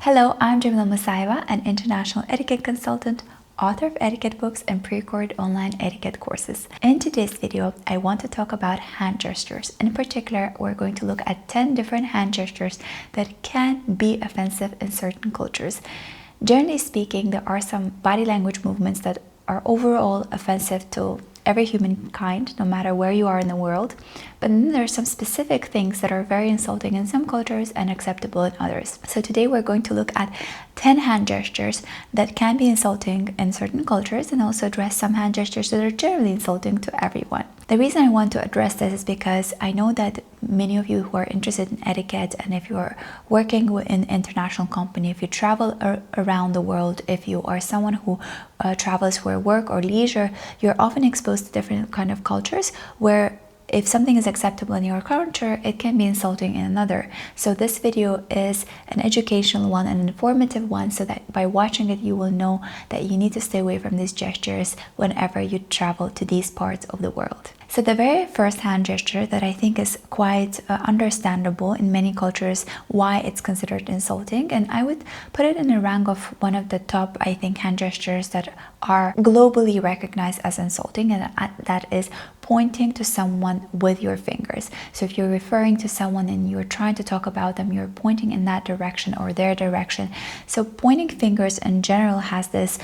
Hello, I'm Jamila Musayeva, an international etiquette consultant, author of etiquette books and pre-recorded online etiquette courses. In today's video, I want to talk about hand gestures. In particular, we're going to look at 10 different hand gestures that can be offensive in certain cultures. Generally speaking, there are some body language movements that are overall offensive to every humankind, no matter where you are in the world. But then there are some specific things that are very insulting in some cultures and acceptable in others. So today we're going to look at 10 hand gestures that can be insulting in certain cultures and also address some hand gestures that are generally insulting to everyone. The reason I want to address this is because I know that many of you who are interested in etiquette, and if you are working in an international company, if you travel around the world, if you are someone who travels for work or leisure, you're often exposed to different kind of cultures where if something is acceptable in your culture, it can be insulting in another. So this video is an educational one, an informative one, so that by watching it, you will know that you need to stay away from these gestures whenever you travel to these parts of the world. So the very first hand gesture that I think is quite understandable in many cultures why it's considered insulting, and I would put it in a rank of one of the top, I think, hand gestures that are globally recognized as insulting, and that is pointing to someone with your fingers. So if you're referring to someone and you're trying to talk about them, you're pointing in that direction or their direction. So pointing fingers in general has this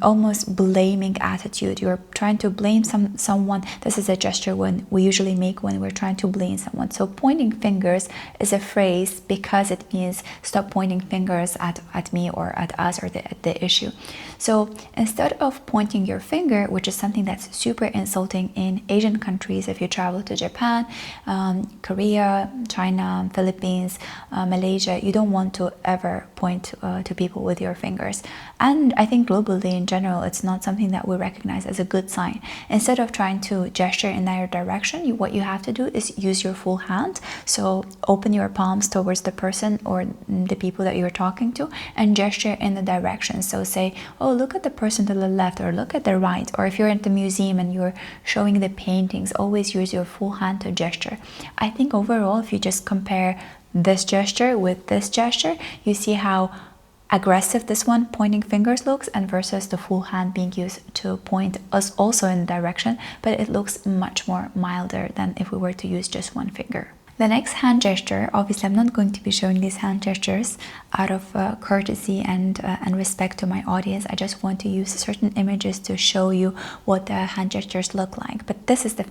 almost blaming attitude. You're trying to blame someone. This is a gesture when we usually make when we're trying to blame someone. So pointing fingers is a phrase because it means stop pointing fingers at me or at us or the issue. So instead of pointing your finger, which is something that's super insulting in Asian countries, if you travel to Japan, Korea, China, Philippines, Malaysia, you don't want to ever point to people with your fingers. And I think globally in general, it's not something that we recognize as a good sign. Instead of trying to gesture in their direction, what you have to do is use your full hand. So open your palms towards the person or the people that you're talking to and gesture in the direction. So say, oh, look at the person to the left or look at the right. Or if you're at the museum and you're showing the paintings, always use your full hand to gesture. I think overall, if you just compare this gesture with this gesture, you see how aggressive this one pointing fingers looks and versus the full hand being used to point us also in the direction, but it looks much more milder than if we were to use just one finger. The next hand gesture, obviously I'm not going to be showing these hand gestures out of courtesy and respect to my audience. I just want to use certain images to show you what the hand gestures look like. But this is the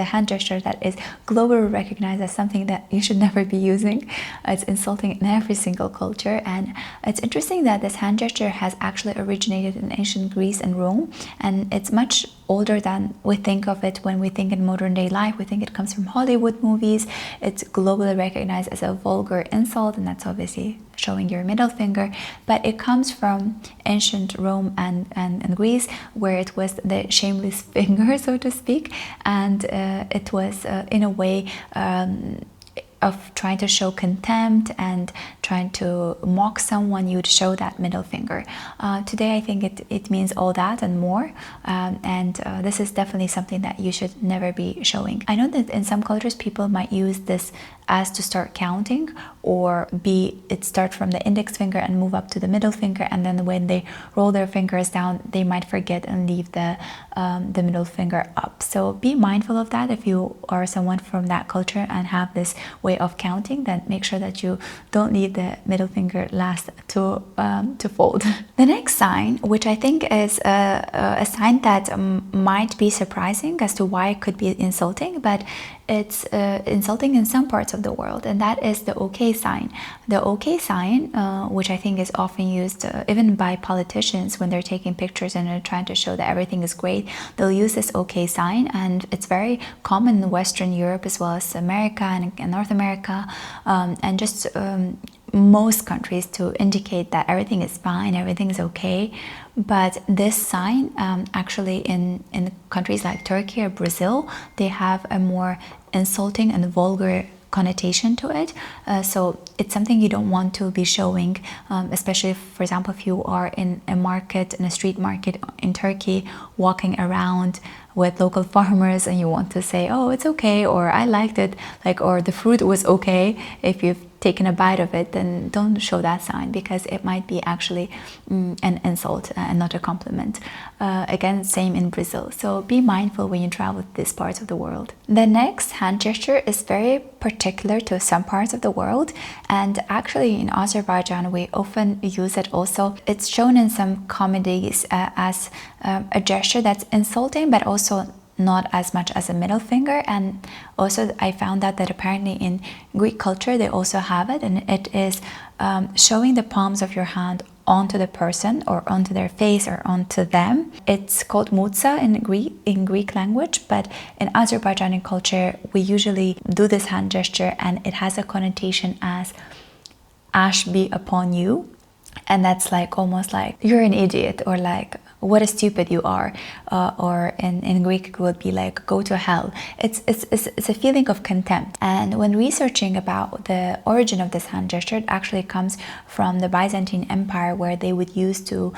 hand gesture that is globally recognized as something that you should never be using. It's insulting in every single culture, and it's interesting that this hand gesture has actually originated in ancient Greece and Rome, and it's much older than we think of it when we think in modern day life. We think it comes from Hollywood movies. It's globally recognized as a vulgar insult, and that's obviously showing your middle finger, but it comes from ancient Rome and Greece, where it was the shameless finger, so to speak, and it was in a way of trying to show contempt and trying to mock someone. You'd show that middle finger. Today I think it means all that and more, and this is definitely something that you should never be showing. I know that in some cultures people might use this as to start counting, or it start from the index finger and move up to the middle finger, and then when they roll their fingers down they might forget and leave the middle finger up. So be mindful of that. If you are someone from that culture and have this way of counting, then make sure that you don't leave the middle finger last to fold. The next sign, which I think is a sign that might be surprising as to why it could be insulting, but it's insulting in some parts of the world, and that is the OK sign. The OK sign, which I think is often used even by politicians when they're taking pictures and they're trying to show that everything is great, they'll use this OK sign, and it's very common in Western Europe as well as America and North America, and just most countries to indicate that everything is fine, everything is okay. But this sign, actually in countries like Turkey or Brazil, they have a more insulting and vulgar connotation to it. So it's something you don't want to be showing, especially if, for example, if you are in a market, in a street market in Turkey, walking around with local farmers and you want to say, oh, it's okay, or I liked it, like, or the fruit was okay. If you've taken a bite of it, then don't show that sign, because it might be actually an insult and not a compliment. Again, same in Brazil. So be mindful when you travel to these parts of the world. The next hand gesture is very particular to some parts of the world, and actually in Azerbaijan we often use it also. It's shown in some comedies as a gesture that's insulting, but also not as much as a middle finger. And also I found out that apparently in Greek culture they also have it, and it is showing the palms of your hand onto the person or onto their face or onto them. It's called mutsa in Greek language, but in Azerbaijani culture we usually do this hand gesture, and it has a connotation as ash be upon you, and that's like almost like you're an idiot, or like what a stupid you are, or in Greek it would be like go to hell. It's a feeling of contempt. And when researching about the origin of this hand gesture, it actually comes from the Byzantine Empire, where they would use to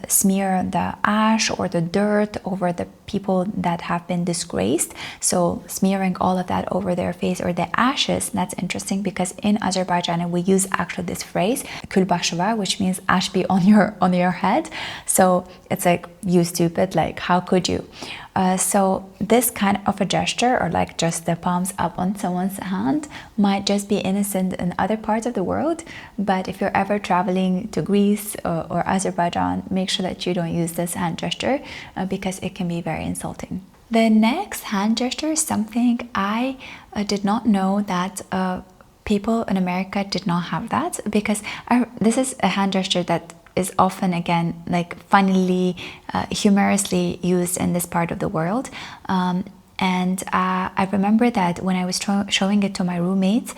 smear the ash or the dirt over the people that have been disgraced. So smearing all of that over their face, or the ashes. That's interesting because in Azerbaijan we use actually this phrase kulbashva, which means ash be on your head. So it's like, you stupid, like how could you? So this kind of a gesture, or like just the palms up on someone's hand, might just be innocent in other parts of the world, but if you're ever traveling to Greece or Azerbaijan, make sure that you don't use this hand gesture because it can be very insulting. The next hand gesture is something I did not know that people in America did not have that, because this is a hand gesture that is often, again, like funnily, humorously used in this part of the world. And I remember that when I was showing it to my roommates,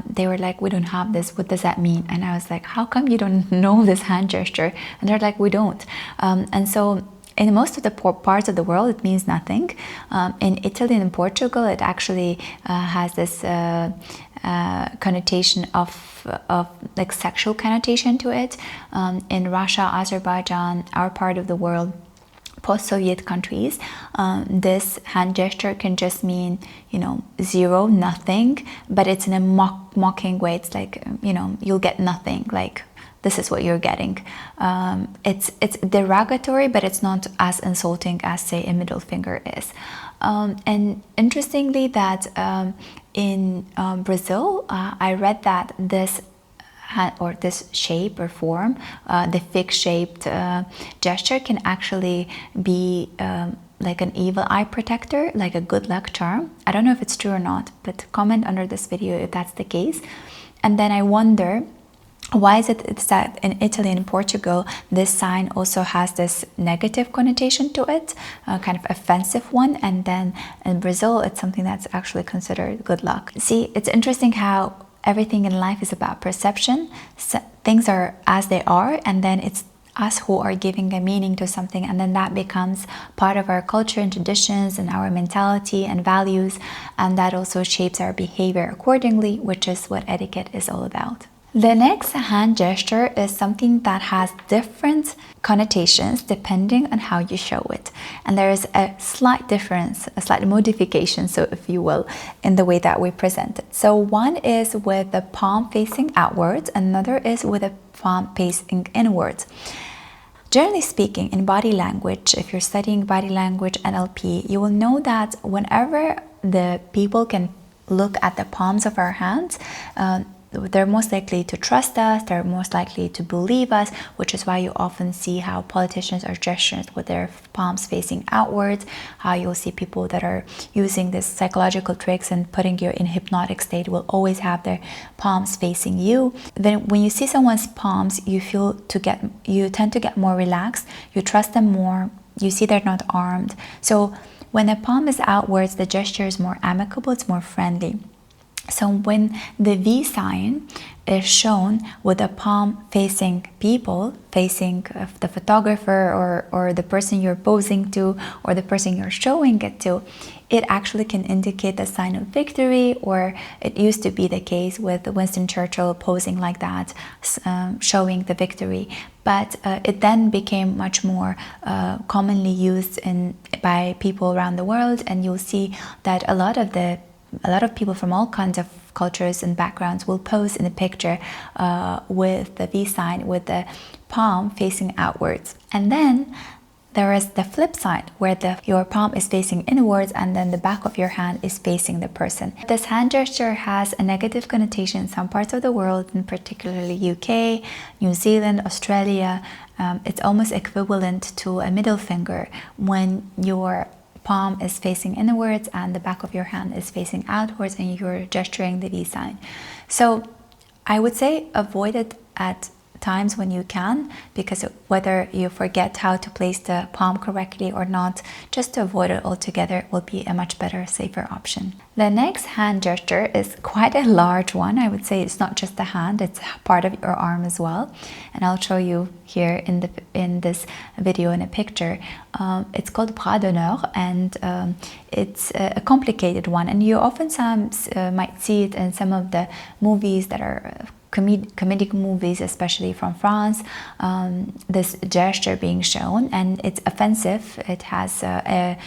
they were like, we don't have this, what does that mean? And I was like, how come you don't know this hand gesture? And they're like, we don't. And so in most of the parts of the world, it means nothing. In Italy and in Portugal, it actually has this connotation of like sexual connotation to it. In Russia, Azerbaijan, our part of the world, post-Soviet countries, this hand gesture can just mean, zero, nothing, but it's in a mocking way. It's like, you'll get nothing, like this is what you're getting. It's derogatory, but it's not as insulting as, say, a middle finger is. And interestingly, that in Brazil, I read that this shape or form, the fig-shaped gesture, can actually be like an evil eye protector, like a good luck charm. I don't know if it's true or not, but comment under this video if that's the case. And then I wonder, why is it that in Italy and Portugal this sign also has this negative connotation to it, kind of offensive one, and then in Brazil it's something that's actually considered good luck? See, it's interesting how everything in life is about perception. So things are as they are, and then it's us who are giving a meaning to something, and then that becomes part of our culture and traditions and our mentality and values, and that also shapes our behavior accordingly, which is what etiquette is all about. The next hand gesture is something that has different connotations depending on how you show it. And there is a slight difference, a slight modification, so if you will, in the way that we present it. So one is with the palm facing outwards, another is with the palm facing inwards. Generally speaking, in body language, if you're studying body language NLP, you will know that whenever the people can look at the palms of our hands, they're most likely to trust us, they're most likely to believe us, which is why you often see how politicians are gesturing with their palms facing outwards, how you'll see people that are using this psychological tricks and putting you in hypnotic state will always have their palms facing you. Then when you see someone's palms, you tend to get more relaxed, you trust them more, you see they're not armed. So when the palm is outwards, the gesture is more amicable, it's more friendly. So when the V sign is shown with the palm facing people, facing the photographer or the person you're posing to or the person you're showing it to, it actually can indicate the sign of victory, or it used to be the case with Winston Churchill posing like that, showing the victory. But it then became much more commonly used by people around the world, and you'll see that a lot of people from all kinds of cultures and backgrounds will pose in a picture with the V sign, with the palm facing outwards. And then there is the flip side where your palm is facing inwards and then the back of your hand is facing the person. This hand gesture has a negative connotation in some parts of the world, in particularly UK, New Zealand, Australia. It's almost equivalent to a middle finger when your palm is facing inwards and the back of your hand is facing outwards and you're gesturing the V sign. So I would say avoid it at times when you can, because whether you forget how to place the palm correctly or not, just to avoid it altogether will be a much better, safer option. The next hand gesture is quite a large one. I would say it's not just the hand, it's part of your arm as well, and I'll show you here in this video in a picture. It's called bras d'honneur, and it's a complicated one, and you oftentimes might see it in some of the movies that are comedic movies, especially from France, this gesture being shown, and it's offensive. It has a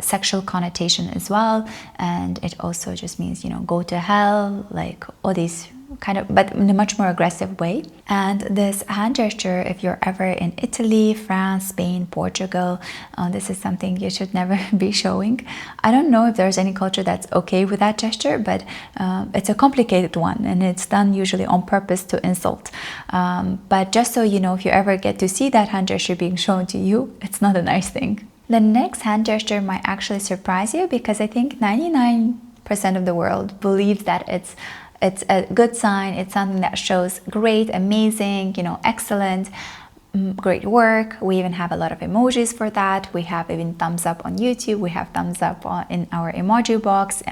sexual connotation as well, and it also just means, you know, go to hell, like all these kind of, but in a much more aggressive way. And this hand gesture, if you're ever in Italy, France, Spain, Portugal, this is something you should never be showing. I don't know if there's any culture that's okay with that gesture, but it's a complicated one, and it's done usually on purpose to insult. But just so you know, if you ever get to see that hand gesture being shown to you, it's not a nice thing. The next hand gesture might actually surprise you, because I think 99% of the world believes that it's a good sign. It's something that shows great, amazing, you know, excellent, great work. We even have a lot of emojis for that. We have even thumbs up on YouTube. We have thumbs up in our emoji box,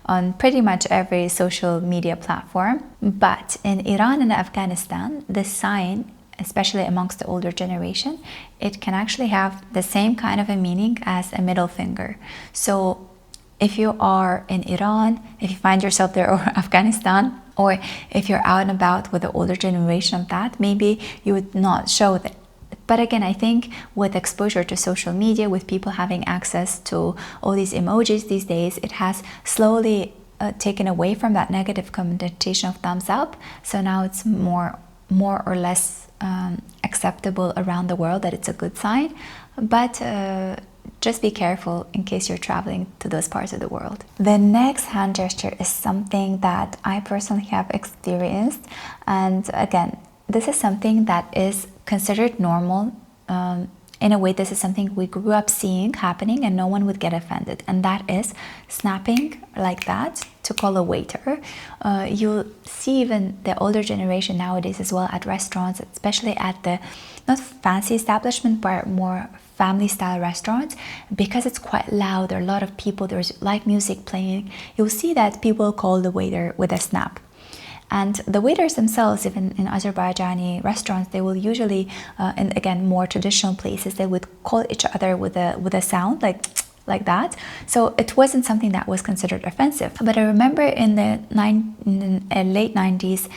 on pretty much every social media platform. But in Iran and Afghanistan, this sign, especially amongst the older generation, it can actually have the same kind of a meaning as a middle finger. So if you are in Iran, if you find yourself there, or Afghanistan, or if you're out and about with the older generation of that, maybe you would not show that. But again, I think with exposure to social media, with people having access to all these emojis these days, it has slowly taken away from that negative connotation of thumbs up. So now it's more or less acceptable around the world that it's a good sign. But just be careful in case you're traveling to those parts of the world. The next hand gesture is something that I personally have experienced, and again, this is something that is considered normal. In a way, this is something we grew up seeing happening and no one would get offended, and that is snapping like that to call a waiter. You'll see even the older generation nowadays as well at restaurants, especially at the not fancy establishment but more family style restaurants, because it's quite loud, there are a lot of people, there's live music playing. You'll see that people call the waiter with a snap. And the waiters themselves, even in Azerbaijani restaurants, they will usually, and again, more traditional places, they would call each other with a sound like that. So it wasn't something that was considered offensive. But I remember in the late 90s,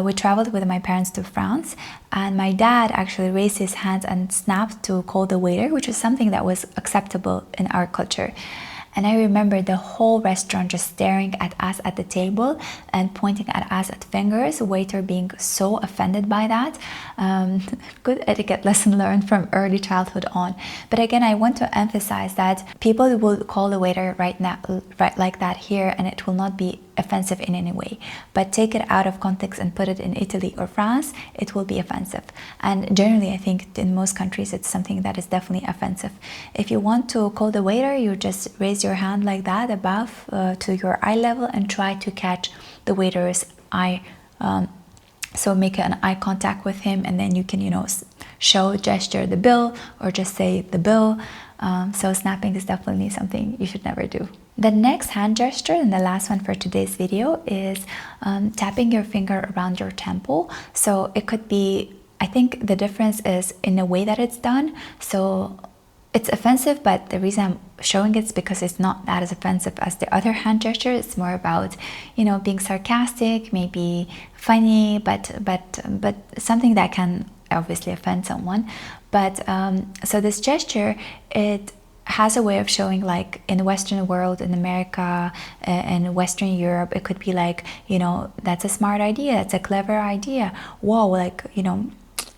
we traveled with my parents to France, and my dad actually raised his hands and snapped to call the waiter, which is something that was acceptable in our culture. And I remember the whole restaurant just staring at us at the table and pointing at us at fingers, waiter being so offended by that. Good etiquette lesson learned from early childhood on. But again, I want to emphasize that people will call the waiter right like that here, and it will not be offensive in any way. But take it out of context and put it in Italy or France, it will be offensive. And generally, I think in most countries, it's something that is definitely offensive. If you want to call the waiter, you just raise your hand like that above to your eye level and try to catch the waiter's eye. So make an eye contact with him, and then you can, gesture the bill or just say the bill. So snapping is definitely something you should never do. The next hand gesture, and the last one for today's video, is tapping your finger around your temple. So it could be, I think the difference is in the way that it's done. So it's offensive, but the reason I'm showing it is because it's not that as offensive as the other hand gesture. It's more about, being sarcastic, maybe funny, but something that can obviously offend someone. But so this gesture, it has a way of showing, like in the Western world, in America and Western Europe, it could be like, you know, that's a smart idea, that's a clever idea, wow, like, you know,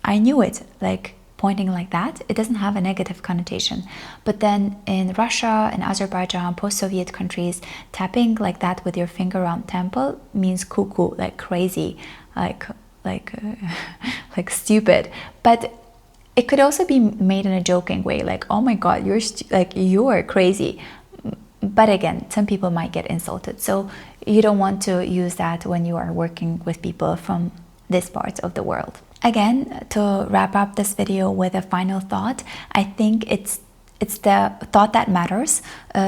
I knew it, like pointing like that. It doesn't have a negative connotation. But then in Russia and Azerbaijan, post-Soviet countries, tapping like that with your finger around temple means cuckoo, like crazy, like like stupid. But it could also be made in a joking way, like, oh my god, you're crazy. But again, some people might get insulted, so you don't want to use that when you are working with people from this part of the world. Again, to wrap up this video with a final thought, I think it's the thought that matters.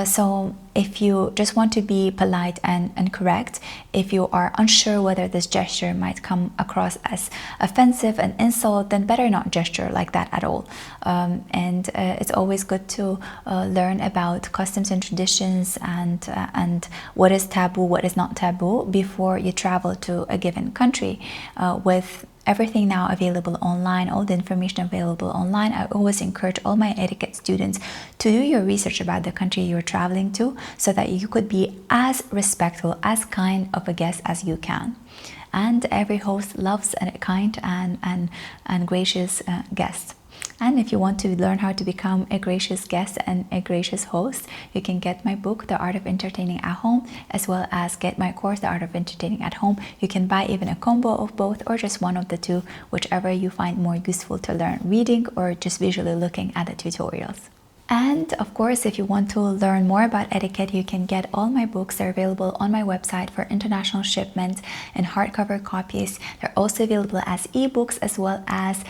So if you just want to be polite and correct, if you are unsure whether this gesture might come across as offensive and insult, then better not gesture like that at all. And it's always good to learn about customs and traditions and what is taboo, what is not taboo before you travel to a given country. With everything now available online, all the information available online, I always encourage all my etiquette students to do your research about the country you're traveling to, so that you could be as respectful, as kind of a guest as you can. And every host loves a kind and gracious guest. And if you want to learn how to become a gracious guest and a gracious host, you can get my book, The Art of Entertaining at Home, as well as get my course, The Art of Entertaining at Home. You can buy even a combo of both, or just one of the two, whichever you find more useful to learn reading or just visually looking at the tutorials. And of course, if you want to learn more about etiquette, you can get all my books. They're available on my website for international shipment in hardcover copies. They're also available as ebooks, as well as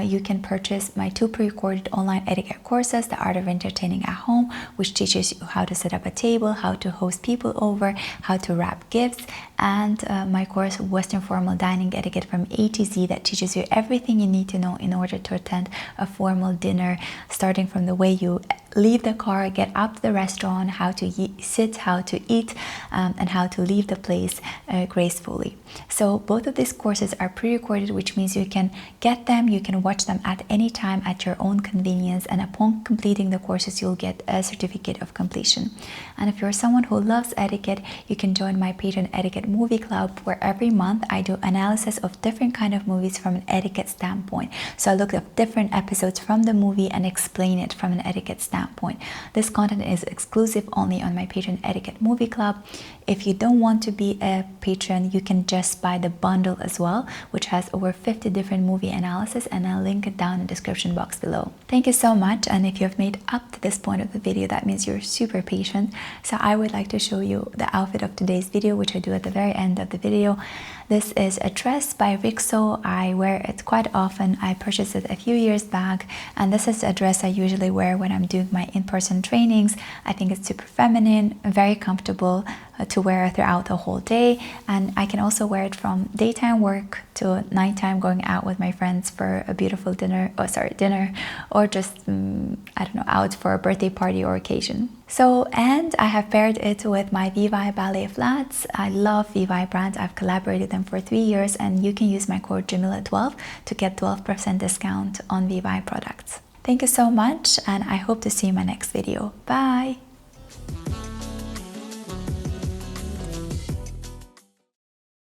you can purchase my 2 pre-recorded online etiquette courses, The Art of Entertaining at Home, which teaches you how to set up a table, how to host people over, how to wrap gifts, and my course, Western Formal Dining Etiquette from A to Z, that teaches you everything you need to know in order to attend a formal dinner, starting from the way you leave the car, get up to the restaurant, how to sit, how to eat, and how to leave the place gracefully. So both of these courses are pre-recorded, which means you can get them, you can watch them at any time at your own convenience, and upon completing the courses, you'll get a certificate of completion. And if you're someone who loves etiquette, you can join my Patreon Etiquette Movie Club, where every month I do analysis of different kind of movies from an etiquette standpoint. So I look at different episodes from the movie and explain it from an etiquette standpoint. This content is exclusive only on my Patreon Etiquette Movie Club. If you don't want to be a patron, you can just buy the bundle as well, which has over 50 different movie analysis, and I'll link it down in the description box below. Thank you so much, and if you have made up to this point of the video, that means you're super patient. So I would like to show you the outfit of today's video, which I do at the very end of the video. This is a dress by Rixo. I wear it quite often. I purchased it a few years back, and this is a dress I usually wear when I'm doing my in-person trainings. I think it's super feminine, very comfortable to wear throughout the whole day, and I can also wear it from daytime work to nighttime, going out with my friends for a beautiful dinner, or just I don't know, out for a birthday party or occasion. So, and I have paired it with my Vivi ballet flats. I love Vivi brand. I've collaborated with them for 3 years, and you can use my code Jamila12 to get 12% discount on Vivi products. Thank you so much, and I hope to see you in my next video. Bye!